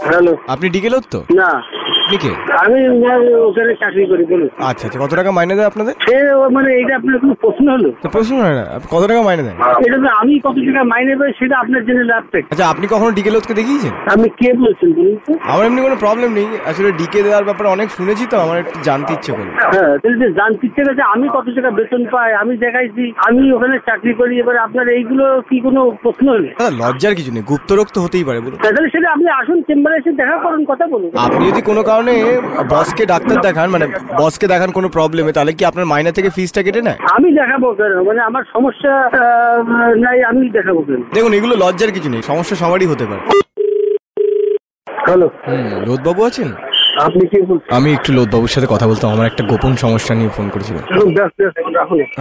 Hello, আপনি decay লোক তো? না আপনি কে? আমি ওখানে চাকরি করি। বলুন। আচ্ছা আচ্ছা, কত টাকা মাইনে দেয় আপনাদের? সে মানে এইটা আপনার কোনো প্রশ্ন হলো? তো প্রশ্ন হয় না, আপনি কত টাকা মাইনে দেন? এটা তো আমি কত টাকা মাইনে পাই সেটা আপনার জন্য লাভ থাকে। আচ্ছা, আপনি কখনো ডিকে লোককে দেখিয়েছেন? আপনি কে বলছেন বলুন তো? আমার এমনি কোনো প্রবলেম নেই, আসলে ডিকে দেওয়ার ব্যাপারে অনেক শুনেছি তো, আমার একটু জানতে ইচ্ছে করে। হ্যাঁ, তাহলে যে জানতে ইচ্ছে গেছে আমি কত টাকা বেতন পাই আমি দেখাইছি, আমি ওখানে চাকরি করি। এবার আপনার এইগুলো কি কোনো প্রশ্ন হলো? দাদা লজ্জার কিছু নেই, গুপ্তরোগ তো হতেই পারে, বলুন। তাহলে সেটা আপনি আসুন, চেম্বারে এসে দেখা করুন, কথা বলুন। আপনি যদি কোনো কারণে বসকে ডাক্তার দেখান, মানে বসকে দেখান কোনো প্রবলেমে, তাহলে কি আপনার মাইনে থেকে ফিসটা কেটে নেয়? আমি দেখাবো কেন? মানে আমার সমস্যা নাই, আমি দেখাবো কেন? দেখুন, এগুলো লজ্জার কিছু নেই, সমস্যা সবারই হতে পারে। হ্যালো, লোদবাবু আছেন? আপনি কি বলছেন? আমি একটু লোদবাবুর সাথে কথা বলতাম, আমার একটা গোপন সমস্যা নিয়ে ফোন করেছিলাম।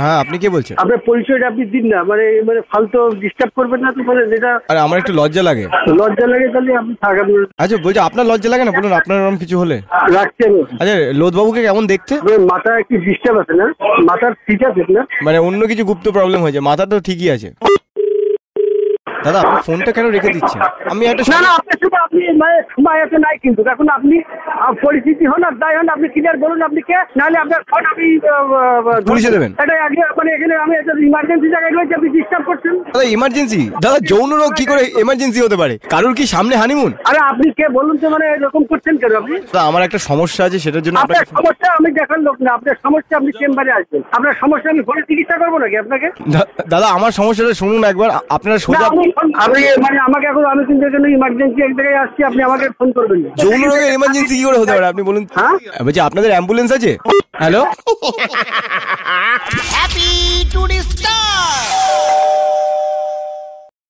হ্যাঁ, আপনি কে বলছেন? আপনার পরিচয়টা আপনি দিন না, মানে মানে ফালতু ডিস্টার্ব করবেন না তো, মানে যেটা আরে আমার একটু লজ্জা লাগে। লজ্জা লাগে তাহলে আপনি থাকেন। আচ্ছা বলছি, আপনার লজ্জা লাগে না? বলুন, আপনার এরকম কিছু হলে। রাখছেন? আচ্ছা, লোদবাবুকে কেমন দেখতে? মাথা একটু ডিস্টার্ব আছে না? মাথার ঠিক আছে না? মানে অন্য কিছু গুপ্ত প্রবলেম হয়েছে? মাথা তো ঠিকই আছে। দাদা, আপনি ফোনটা কেন রেখে দিচ্ছেন? আমি একটা না না, আপনার সাথে আপনি মানে সময় আছে নাই, কিন্তু এখন আপনি পরিস্থিতি হন আর যাই হন, আপনি ক্লিয়ার বলুন আপনি কে, নাহলে আপনার ফোন আমি পুলিশে দেবেন। এটা আগে মানে এখানে আমি একটা ইমার্জেন্সি জায়গায় রয়েছে, আপনি ডিস্টার্ব করছেন। দাদা ইমার্জেন্সি? দাদা যৌন রোগ কি করে এমার্জেন্সি হতে পারে? কারোর কি সামনে হানিমুন? আরে আপনি কে বলুন তো, মানে এরকম করছেন কেন আপনি? দাদা আমার একটা সমস্যা আছে, সেটার জন্য আপনার আপনাকে। সমস্যা আমি দেখার লোক না, আপনার সমস্যা আপনি চেম্বারে আসবেন। আপনার সমস্যা আমি ফোনে চিকিৎসা করবো নাকি আপনাকে? দাদা আমার সমস্যাটা শুনুন একবার, আপনারা সোজা। আপনি মানে আমাকে এখন, আমি কিন্তু এখানে ইমার্জেন্সি এক জায়গায় আসছি, আপনি আমাকে ফোন করবেন না। যৌন রোগের এমার্জেন্সি কি করে হতে পারে আপনি বলুন? হ্যাঁ বলছি, আপনাদের অ্যাম্বুলেন্স আছে? হ্যালো। Happy today.